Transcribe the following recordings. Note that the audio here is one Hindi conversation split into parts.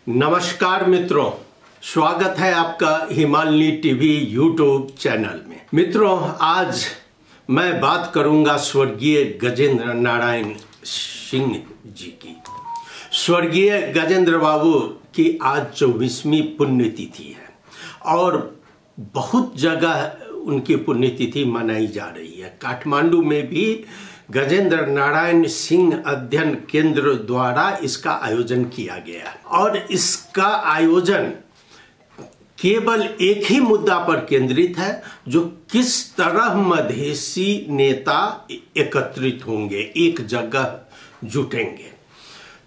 नमस्कार मित्रों, स्वागत है आपका हिमालय टीवी यूट्यूब चैनल में। मित्रों, आज मैं बात करूंगा स्वर्गीय गजेंद्र नारायण सिंह जी की। स्वर्गीय गजेंद्र बाबू की आज 24वीं पुण्यतिथि है और बहुत जगह उनकी पुण्यतिथि मनाई जा रही है। काठमांडू में भी गजेंद्र नारायण सिंह अध्ययन केंद्र द्वारा इसका आयोजन किया गया और इसका आयोजन केवल एक ही मुद्दा पर केंद्रित है, जो किस तरह मधेसी नेता एकत्रित होंगे, एक जगह जुटेंगे।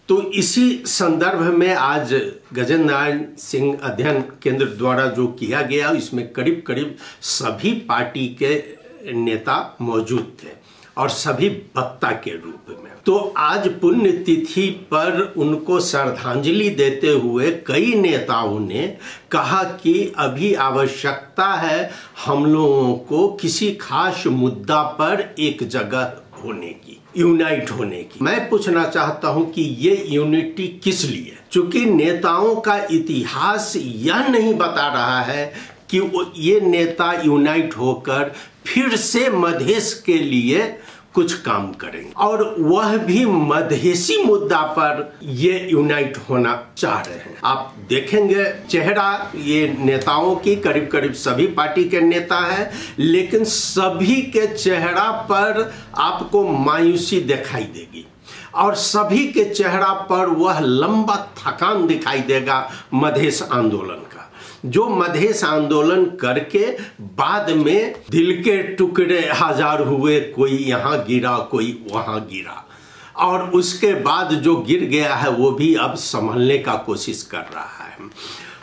तो इसी संदर्भ में आज गजेंद्र नारायण सिंह अध्ययन केंद्र द्वारा जो किया गया, इसमें करीब करीब सभी पार्टी के नेता मौजूद थे और सभी वक्ता के रूप में। तो आज पुण्यतिथि पर उनको श्रद्धांजलि देते हुए कई नेताओं ने कहा कि अभी आवश्यकता है हम लोगों को किसी खास मुद्दा पर एक जगह होने की, यूनाइट होने की। मैं पूछना चाहता हूं कि ये यूनिटी किस लिए? चूंकि नेताओं का इतिहास यह नहीं बता रहा है कि ये नेता यूनाइट होकर फिर से मधेश के लिए कुछ काम करेंगे और वह भी मधेसी मुद्दा पर ये यूनाइट होना चाह रहे हैं। आप देखेंगे चेहरा ये नेताओं की करीब करीब सभी पार्टी के नेता हैं, लेकिन सभी के चेहरा पर आपको मायूसी दिखाई देगी और सभी के चेहरा पर वह लंबा थकान दिखाई देगा मधेश आंदोलन का, जो मधेश आंदोलन करके बाद में दिल के टुकड़े हजार हुए, कोई यहाँ गिरा कोई वहाँ गिरा, और उसके बाद जो गिर गया है वो भी अब संभलने का कोशिश कर रहा है।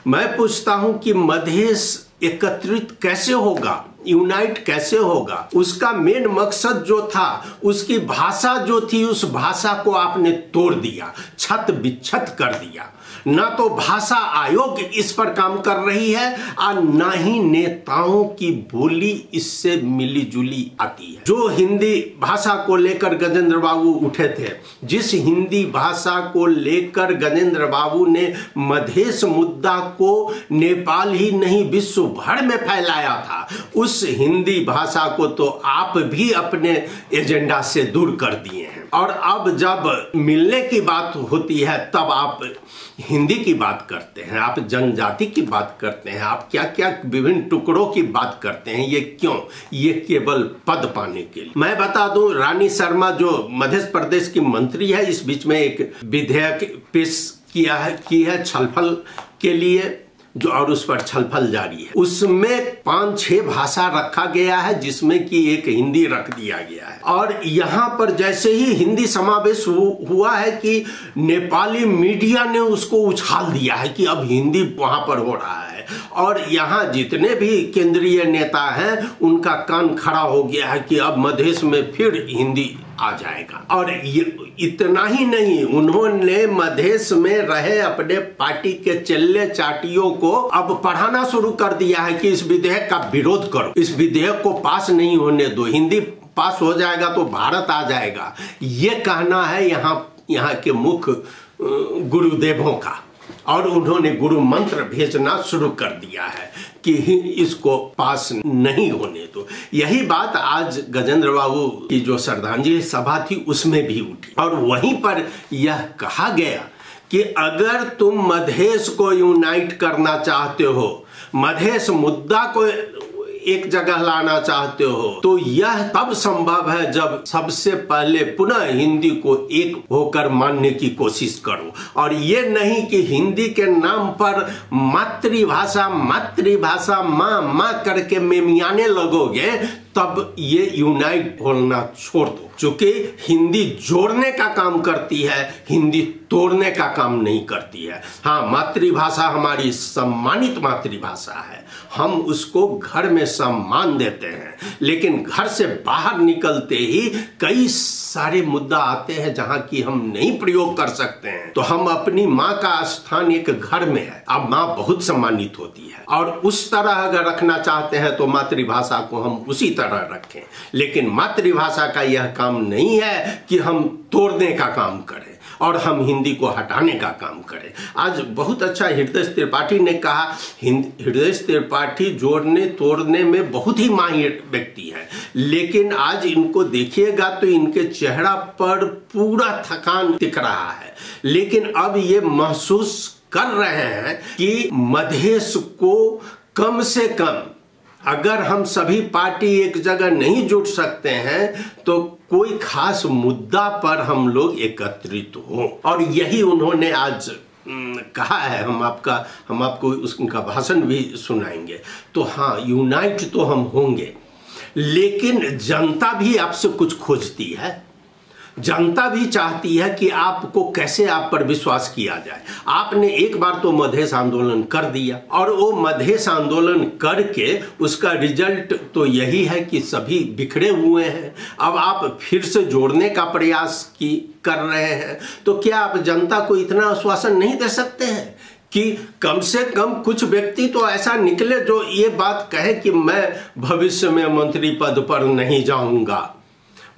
मैं पूछता हूँ कि मधेश एकत्रित कैसे होगा, यूनाइट कैसे होगा? उसका मेन मकसद जो था, उसकी भाषा जो थी, उस भाषा को आपने तोड़ दिया, छत बिच्छत कर दिया। ना तो भाषा आयोग इस पर काम कर रही है और ना ही नेताओं की बोली इससे मिली जुली आती है। जो हिंदी भाषा को लेकर गजेंद्र बाबू उठे थे, जिस हिंदी भाषा को लेकर गजेंद्र बाबू ने मधेश मुद्दा को नेपाल ही नहीं विश्व भर में फैलाया था, उस हिंदी भाषा को तो आप भी अपने एजेंडा से दूर कर दिए हैं। और अब जब मिलने की बात होती है तब आप हिंदी की बात करते हैं, आप जनजाति की बात करते हैं, आप क्या क्या विभिन्न टुकड़ों की बात करते हैं। ये क्यों? ये केवल पद पाने के लिए। मैं बता दूं, रानी शर्मा जो मध्य प्रदेश की मंत्री है, इस बीच में एक विधेयक पेश की है छलफल के लिए, जो और उस पर छलफल जारी है। उसमें 5-6 भाषा रखा गया है, जिसमें कि एक हिंदी रख दिया गया है। और यहाँ पर जैसे ही हिंदी समावेश हुआ है कि नेपाली मीडिया ने उसको उछाल दिया है कि अब हिंदी वहां पर हो रहा है, और यहाँ जितने भी केंद्रीय नेता हैं उनका कान खड़ा हो गया है कि अब मधेश में फिर हिंदी आ जाएगा। और इतना ही नहीं, उन्होंने मधेश में रहे अपने पार्टी के चल्ले चाटियों को अब पढ़ाना शुरू कर दिया है कि इस विधेयक का विरोध करो, इस विधेयक को पास नहीं होने दो, हिंदी पास हो जाएगा तो भारत आ जाएगा। ये कहना है यहाँ के मुख्य गुरुदेवों का, और उन्होंने गुरु मंत्र भेजना शुरू कर दिया है कि इसको पास नहीं होने दो। यही बात आज गजेंद्र बाबू की जो श्रद्धांजलि सभा थी उसमें भी उठी, और वहीं पर यह कहा गया कि अगर तुम मधेश को यूनाइट करना चाहते हो, मधेश मुद्दा को एक जगह लाना चाहते हो, तो यह तब संभव है जब सबसे पहले पुनः हिंदी को एक होकर मानने की कोशिश करो, और ये नहीं कि हिंदी के नाम पर मातृभाषा माँ करके मेमियाने लगोगे, तब ये यूनाइट बोलना छोड़ दो। चूंकि हिंदी जोड़ने का काम करती है, हिंदी तोड़ने का काम नहीं करती है। हाँ, मातृभाषा हमारी सम्मानित मातृभाषा है, हम उसको घर में सम्मान देते हैं, लेकिन घर से बाहर निकलते ही कई सारे मुद्दा आते हैं जहां की हम नहीं प्रयोग कर सकते हैं। तो हम अपनी माँ का स्थान एक घर में है, अब माँ बहुत सम्मानित होती है, और उस तरह अगर रखना चाहते हैं तो मातृभाषा को हम उसी तरह रखें। लेकिन मातृभाषा का यह काम नहीं है कि हम तोड़ने का काम करें, और हम हिंदी को हटाने का काम करें। आज बहुत अच्छा हृदय त्रिपाठी ने कहा, हृदय त्रिपाठी जोड़ने तोड़ने में बहुत ही माहिर व्यक्ति है, लेकिन आज इनको देखिएगा तो इनके चेहरा पर पूरा थकान दिख रहा है। लेकिन अब ये महसूस कर रहे हैं कि मधेश को कम से कम, अगर हम सभी पार्टी एक जगह नहीं जुट सकते हैं तो कोई खास मुद्दा पर हम लोग एकत्रित हों, और यही उन्होंने आज कहा है। हम आपको उसका भाषण भी सुनाएंगे। तो हाँ, यूनाइट तो हम होंगे, लेकिन जनता भी आपसे कुछ खोजती है। जनता भी चाहती है कि आपको कैसे आप पर विश्वास किया जाए। आपने एक बार तो मधेश आंदोलन कर दिया, और वो मधेश आंदोलन करके उसका रिजल्ट तो यही है कि सभी बिखरे हुए हैं। अब आप फिर से जोड़ने का प्रयास कर रहे हैं, तो क्या आप जनता को इतना आश्वासन नहीं दे सकते हैं कि कम से कम कुछ व्यक्ति तो ऐसा निकले जो ये बात कहे कि मैं भविष्य में मंत्री पद पर नहीं जाऊंगा,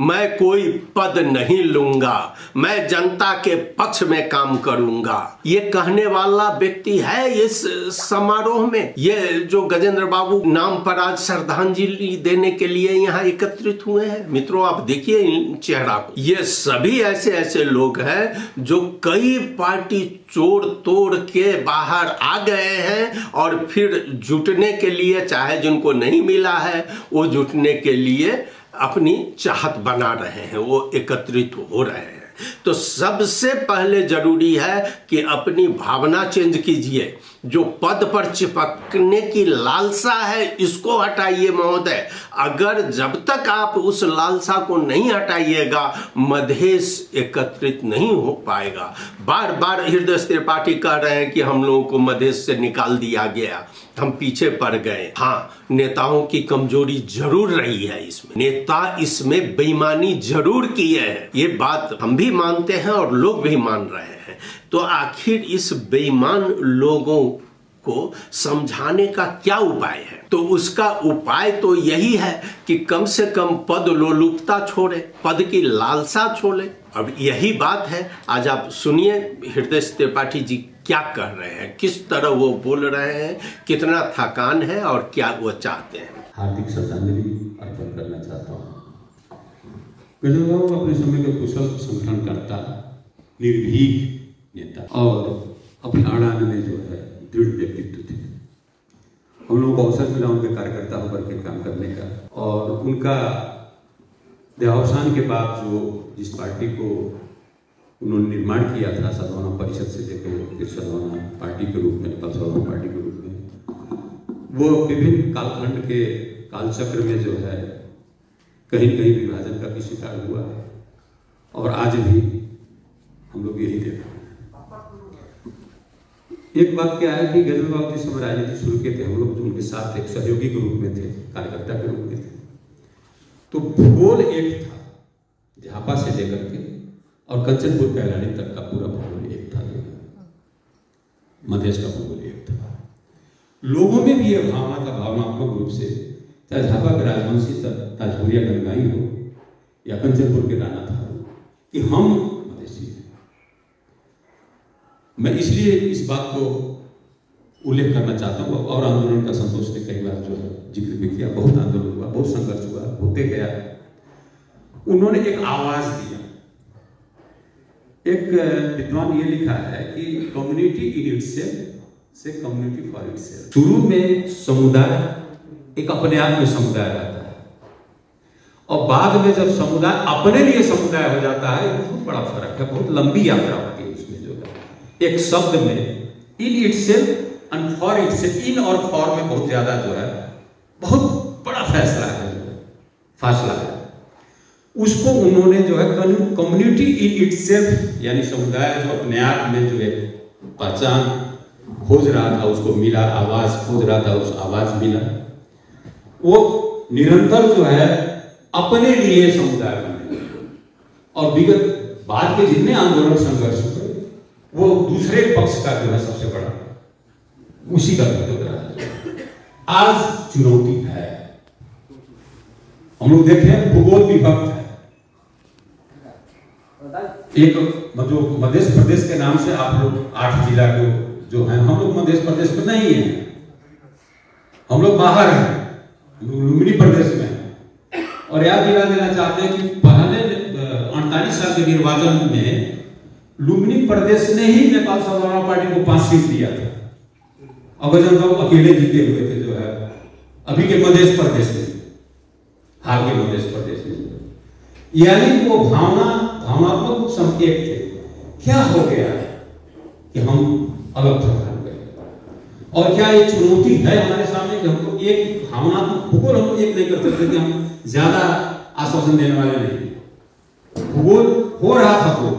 मैं कोई पद नहीं लूंगा, मैं जनता के पक्ष में काम करूंगा। ये कहने वाला व्यक्ति है इस समारोह में। ये जो गजेंद्र बाबू नाम पर आज श्रद्धांजलि देने के लिए यहाँ एकत्रित हुए हैं, मित्रों आप देखिए इन चेहरा को। ये सभी ऐसे लोग हैं जो कई पार्टी चोड़ तोड़ के बाहर आ गए हैं, और फिर जुटने के लिए, चाहे जिनको नहीं मिला है वो जुटने के लिए अपनी चाहत बना रहे हैं, वो एकत्रित हो रहे हैं। तो सबसे पहले जरूरी है कि अपनी भावना चेंज कीजिए। जो पद पर चिपकने की लालसा है इसको हटाइए महोदय। अगर जब तक आप उस लालसा को नहीं हटाइएगा, मधेश एकत्रित नहीं हो पाएगा। बार बार हृदय त्रिपाठी कह रहे हैं कि हम लोगों को मधेश से निकाल दिया गया, हम पीछे पड़ गए। हाँ, नेताओं की कमजोरी जरूर रही है इसमें, नेता इसमें बेईमानी जरूर किए हैं, ये बात हम भी मानते हैं और लोग भी मान रहे हैं। तो आखिर इस बेईमान लोगों को समझाने का क्या उपाय है? तो उसका उपाय तो यही है कि कम से कम पद लोलुपता छोड़े, पद की लालसा छोड़े। अब यही बात है, आज आप सुनिए हृदय त्रिपाठी जी क्या कह रहे हैं, किस तरह वो बोल रहे हैं, कितना थकान है और क्या वो चाहते हैं। हार्दिक श्रद्धांजलि अर्पण करना चाहता हूँ। गजेंद्र बाबू अपने समय के कुशल संगठनकर्ता, निर्भीक नेता और अपने आड़ाने में जो है दृढ़ व्यक्तित्व थे। हम लोगों को अवसर मिला उनके कार्यकर्ता होकर के काम करने का, और उनका देहावसान के बाद जो जिस पार्टी को उन्होंने निर्माण किया था, सद्भावना परिषद से लेकर फिर सद्भावना पार्टी के रूप में, सद्भावना पार्टी के रूप में, वो विभिन्न कालखंड के कालचक्र में जो है कहीं न कहीं विभाजन का भी शिकार हुआ है, और आज भी हम लोग यही देख रहे हैं। एक बात क्या है कि गजेंद्र बाबू जिस समय राजनीति शुरू किए थे, हम लोग उनके साथ एक सहयोगी के रूप में थे, कार्यकर्ता के रूप में थे, तो भूगोल एक था, झापा से लेकर के और कंचनपुर कैलानी तक का पूरा भूगोल एक था, मधेश का भूगोल एक था। लोगों में भी यह भावना था, भावनात्मक रूप से, चाहे झापा के राजवंशी ताजपुरिया गंगाई हो या कंचनपुर के राणा था, कि हम मधेसी हैं। मैं इसलिए इस बात को उल्लेख करना चाहता हूँ, और आंदोलन का संतोष ने कई बार जो है जिक्र भी किया, बहुत आंदोलन हुआ, बहुत संघर्ष हुआ, होते गया। उन्होंने एक आवाज दिया। एक विद्वान ये लिखा है कि कम्युनिटी इन इटसेल्फ से कम्युनिटी फॉर इटसेल्फ। शुरू में समुदाय एक अपने आप में समुदाय रहता है, और बाद में जब समुदाय अपने लिए समुदाय हो जाता है, बहुत बड़ा फर्क है, बहुत लंबी यात्रा होती है उसमें। जो है एक शब्द में in itself and for itself, in और फॉर में बहुत ज्यादा जो है बहुत बड़ा फैसला है, फासला है। उसको उन्होंने जो है कम्युनिटी इन इटसेल्फ, यानी समुदाय जो अपने आप में जो है पहचान खोज रहा था, उसको मिला, आवाज खोज रहा था, उस आवाज मिला। वो निरंतर जो है अपने लिए समुदाय बने, और विगत बाद के जितने आंदोलन संघर्ष हुए वो दूसरे पक्ष का जो है सबसे बड़ा उसी का विरोध रहा है। आज चुनौती है, हम लोग देखें भूगोल विभक्त है। एक जो मध्य प्रदेश के नाम से आप लोग 8 जिला को जो है, हम लोग मध्य प्रदेश में नहीं है, हम लोग बाहर हैं, लुम्बिनी प्रदेश में। और याद दिला देना चाहते हैं कि पहले 48 साल के निर्वाचन में लुम्बिनी प्रदेश ने ही नेपाल समाजवादी पार्टी को 5 सीट दिया था। अगजन राव अकेले जीते हुए थे जो है अभी के मध्य प्रदेश में, हाल के मध्य प्रदेश में। यानी वो भावनात्मक संकेत थे। क्या हो गया कि हम अलग थलग हो गए? और क्या ये चुनौती है हमारे सामने कि हमको एक भावनात्मक भूगोल हम एक नहीं कर सकते कि हम ज्यादा आश्वासन देने वाले नहीं। भूगोल हो रहा था वो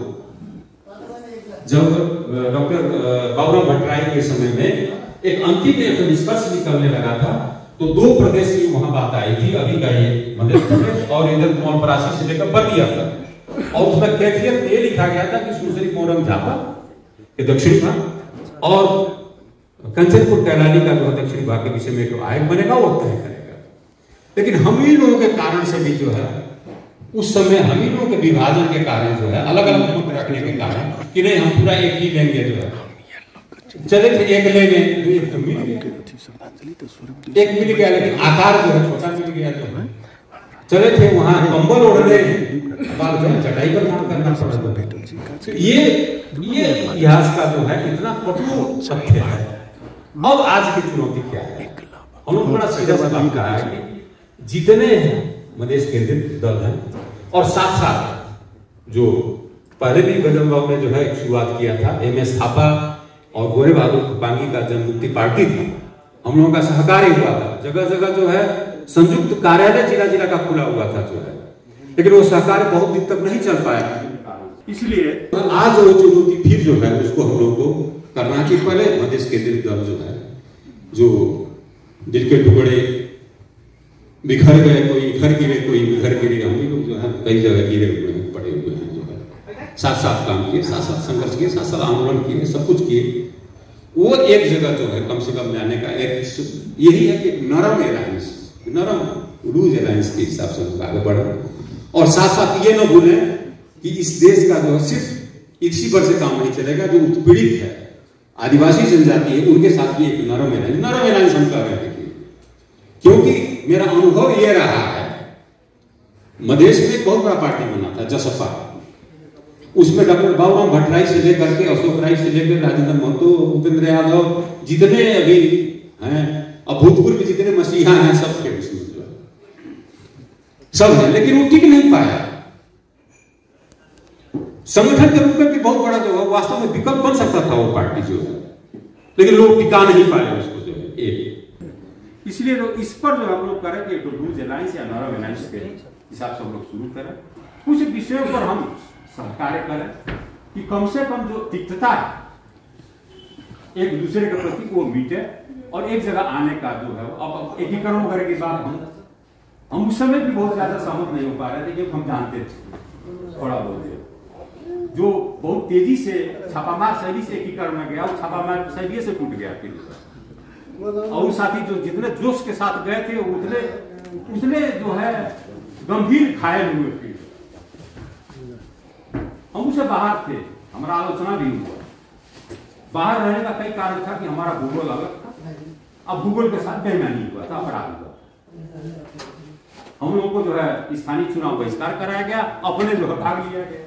जब डॉक्टर बाबूराम भट्टराई के समय में एक अंतिम निष्कर्ष निकलने लगा था, तो 2 प्रदेश की वहां बात आई थी, अभी का ये मध्य प्रदेश और इधर मोरपरासी से लेकर बतिया तक। और उसमें कैफियत ये लिखा गया था कि सुसरी मोरम झापा के दक्षिणी भाग और कंचनपुर कैलाली का जो दक्षिणी भाग के विषय में जो आयोग बनेगा वो तय करेगा। लेकिन हम ही लोगों के कारण से भी जो है उस समय हम ही लोगों के विभाजन के कारण जो है अलग अलग मुद्दे रखने के कारण कि नहीं हम पूरा एक ही लेंगे जो है, चले थे एक लेंगे, एक मिल गया लेकिन आकार जो है छोटा मिल गया। तो चले थे वहां कंबल ओढ़ने, चटाई पर काम करना पड़ा। ये इतिहास का जो है इतना कठोर सत्य है। अब आज की चुनौती क्या है? हम लोग बड़ा सीधा सा बात कहा है कि जितने मध्य केंद्रित दल हैं और साथ साथ जो पहले भी गजन राव ने जो है शुरुआत किया था, MS थापा और गोरे बहादुर पांगी का जनमुक्ति पार्टी थी, हम लोगों का सहकारी हुआ था। जगह जगह जो है संयुक्त कार्यालय जिला जिला का खुला हुआ था जो है, लेकिन वो सहकार बहुत दिन तक नहीं चल पाया। इसलिए आज वो चुनौती फिर जो है उसको हम लोग को करना कि पहले मध्य केंद्रित दल जो है, जो दिल के टुकड़े बिखर गए, कोई इधर गिरे कोई उधर गिरे, हम लोग जो है कई जगह गिरे हुए हैं, पड़े हुए हैं, जो है साथ साथ काम किए, साथ साथ संघर्ष किए, साथ साथ आंदोलन किए, सब कुछ किए। वो एक जगह जो है कम से कम लाने का एक यही है कि नरम अलायंस, नरम लूज अलायंस के हिसाब से हम आगे बढ़े। और साथ साथ ये न भूलें कि इस देश का जो सिर्फ इसी पर से काम नहीं चलेगा, जो उत्पीड़ित है आदिवासी जनजाति है उनके साथ भी एक नरम अलायंस हम कर रहे हैं। क्योंकि मेरा अनुभव ये रहा है, मधेश में एक बहुत बड़ा पार्टी बना था जसपा, उसमें डॉक्टर बाबूराम भट्टराई से लेकर के अशोक राय से लेकर राजेंद्र महतो, उपेंद्र यादव, जितने अभी हैं अब भूतपूर्व में जितने मसीहा हैं सब थे उसमें, सब है, लेकिन वो टिक नहीं पाया। संगठन के रूप में भी बहुत बड़ा जो है वास्तव में विकल्प बन सकता था वो पार्टी जो है, लेकिन लोग टिका नहीं पाए उसको जो है एक। इसलिए तो इस पर जो हम लोग करें कि लूज अलायंस या नरम अलायंस के हिसाब से हम लोग शुरू करें, कुछ विषयों पर हम सहकार्य करें कि कम से कम जो तिक्तता है एक दूसरे के प्रति वो मिटे और एक जगह आने का जो है अब एकीकरण वगैरह की बात हम उस समय भी बहुत ज्यादा सहमत नहीं हो पा रहे थे, क्योंकि हम जानते थे थोड़ा बहुत जो बहुत तेजी से छापामार शैली से एकीकरण में गया, छापामार शैली से टूट गया फिर। और साथी जो जितने जोश के साथ गए थे उतने जो है गंभीर घायल हुए। फिर हम उससे बाहर थे, हमारा आलोचना भी हुआ। बाहर रहने का कई कारण था कि हमारा भूगोल अलग था, अब भूगोल के साथ बेईमानी हुआ था, अपराध हुआ। हम लोगों को जो है स्थानीय चुनाव बहिष्कार कराया गया, अपने जो है भाग लिया गया।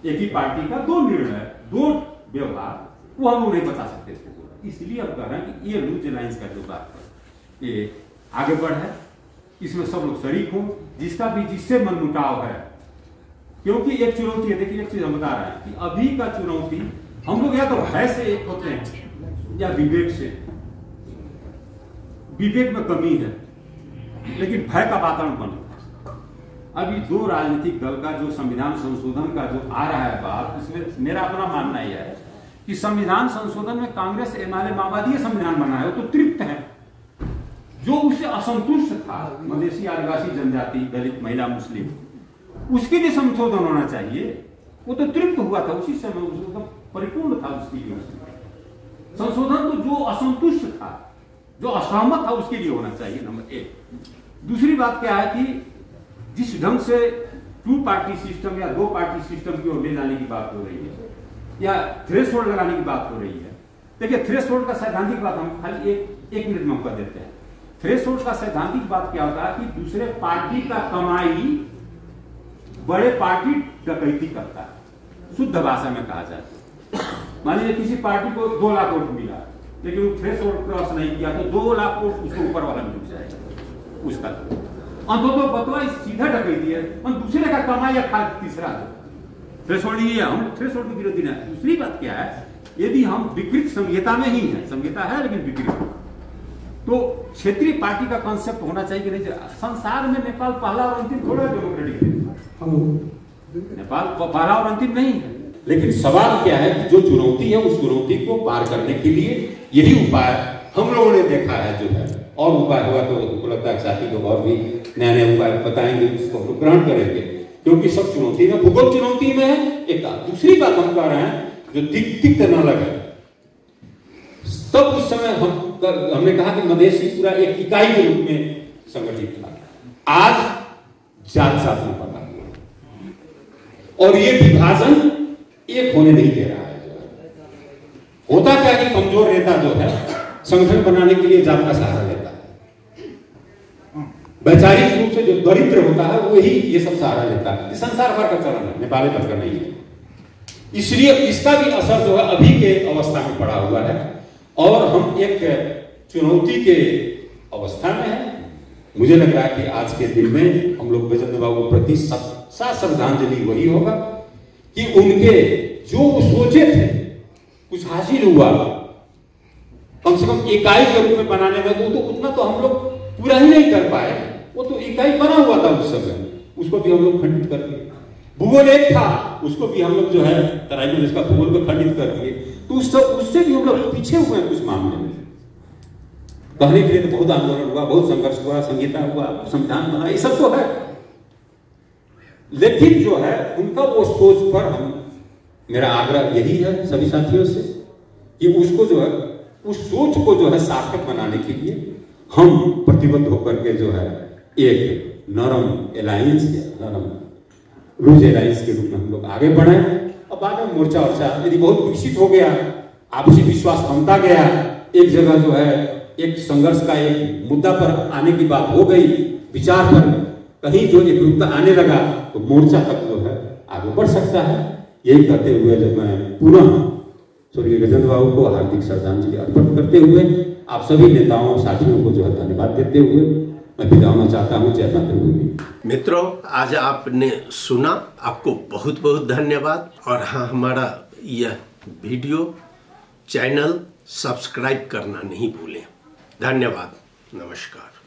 एक ही पार्टी का 2 निर्णय, 2 व्यवहार, वो हम लोग नहीं बता सकते थे। इसलिए अब कह रहे हैं कि ये लूज अलायंस का जो बात है ये आगे बढ़े, इसमें सब लोग शरीक हों, जिसका भी जिससे मनमुटाव है। क्योंकि एक चुनौती है, देखिए एक चीज हम बता रहे हैं कि अभी का चुनौती हम लोग या तो भय से एक होते हैं या विवेक से। विवेक में कमी है लेकिन भय का वातावरण बन रहा है। अभी 2 राजनीतिक दल का जो संविधान संशोधन का जो आ रहा है बात, इसमें मेरा अपना मानना यह है कि संविधान संशोधन में कांग्रेस एमआलए माओवादी संविधान बनाया हो तो तृप्त है। जो उससे असंतुष्ट था मधेसी आदिवासी जनजाति दलित महिला मुस्लिम, उसके लिए संशोधन होना चाहिए, वो तो तृप्त हुआ था उसी समय, उसको परिपूर्ण था उसके लिए संशोधन। तो जो असंतुष्ट था, जो असहमत था, उसके लिए होना चाहिए, नंबर 1। दूसरी बात क्या है कि जिस ढंग से 2 पार्टी सिस्टम या 2 पार्टी सिस्टम की ओर ले जाने की बात हो रही है या थ्रेशोल्ड लगाने की बात हो रही है। देखिए, थ्रेशोल्ड का सैद्धांतिक बात हम खाली एक मिनट में कर देते हैं। थ्रेशोल्ड का सैद्धांतिक बात क्या होता है कि दूसरे पार्टी का कमाई बड़े पार्टी डकैती करता है, शुद्ध भाषा में कहा जाए। मान लीजिए किसी पार्टी को 2 लाख वोट मिला, लेकिन वो थ्रेशोल्ड क्रॉस नहीं किया तो 2 लाख वोट उसके ऊपर वाला मिल जाएगा उसका। तो बतवा सीधा डकैती है, और दूसरे का कमाई या खा तीसरा थ्रेशोल्ड ही है। हम थ्रेशोल्ड के विरोधी नहीं। दूसरी बात क्या है, यदि हम विकृत संहिता में ही है, संहिता है लेकिन विकृत, तो क्षेत्रीय पार्टी का कॉन्सेप्ट होना चाहिए कि नहीं। संसार में नेपाल पहला और अंतिम थोड़ा डेमोक्रेटिक है, नेपाल पहला और अंतिम नहीं है। लेकिन सवाल क्या है कि जो चुनौती है उस चुनौती को पार करने के लिए यही उपाय हम लोगों ने देखा है जो है, और उपाय हुआ तो उपलब्ध है साथी लोग और भी नए नए उपाय बताएंगे, उसको ग्रहण करेंगे, क्योंकि सब चुनौती में, भूगोल चुनौती में है। एक दूसरी बात हम कह रहे हैं जो तिक्त न लगे, तब उस समय हमने कहा कि मधेसी पूरा एक इकाई के रूप में संगठित था। आज जात जात में पता हुआ और ये विभाजन एक होने नहीं दे रहा है। होता क्या कि कमजोर नेता जो है संगठन बनाने के लिए जात का सहारा लेता है। वैचारिक रूप से जो दरिद्र होता है वही ये सब सहारा लेता है। संसार भर का चलन है, नेपाल भर का नहीं है। इसलिए इसका भी असर जो है अभी के अवस्था में पड़ा हुआ है और हम एक चुनौती के अवस्था में है। मुझे लग रहा है कि आज के दिन में हम लोग गजेंद्र बाबू के प्रति सच्चा श्रद्धांजलि वही होगा कि उनके जो वो सोचे थे कुछ हासिल हुआ, कम से कम इकाई के रूप में बनाने में, तो उतना तो हम लोग पूरा ही नहीं कर पाए। वो तो इकाई बना हुआ था उस समय, उसको भी हम लोग खंडित कर दिए। भूगोल एक था, उसको भी हम लोग जो है तराई में इसका भूगोल को खंडित कर दिए। तो उससे भी हम लोग पीछे हुए हैं कुछ मामले में। कहने के लिए तो बहुत आंदोलन हुआ, बहुत संघर्ष हुआ, संहिता हुआ, संविधान बना, ये सब तो है। लेकिन जो है उनका वो सोच पर मेरा आग्रह यही है सभी साथियों से कि उसको जो है उस सोच को जो है सार्थक बनाने के लिए हम प्रतिबद्ध होकर के जो है एक नरम एलायंस या नरम लूज एलायंस के रूप में हम लोग आगे बढ़े और बाद में मोर्चा यदि बहुत विकसित हो गया, आपसी विश्वास बनता गया, एक जगह जो है एक संघर्ष का एक मुद्दा पर आने की बात हो गई, विचार पर कहीं जो एकरूपता आने लगा तो मोर्चा तक जो है आगे बढ़ सकता है। यही कहते हुए जब मैं पुनः स्वर्गीय गजेंद्र बाबू को हार्दिक श्रद्धांजलि अर्पण करते हुए आप सभी नेताओं साथियों को जो है धन्यवाद देते हुए मैं विदा होना चाहता हूँ। जय मातृभूमि। मित्रों, आज आपने सुना, आपको बहुत बहुत धन्यवाद। और हाँ, हमारा यह वीडियो चैनल सब्सक्राइब करना नहीं भूलें। धन्यवाद, नमस्कार।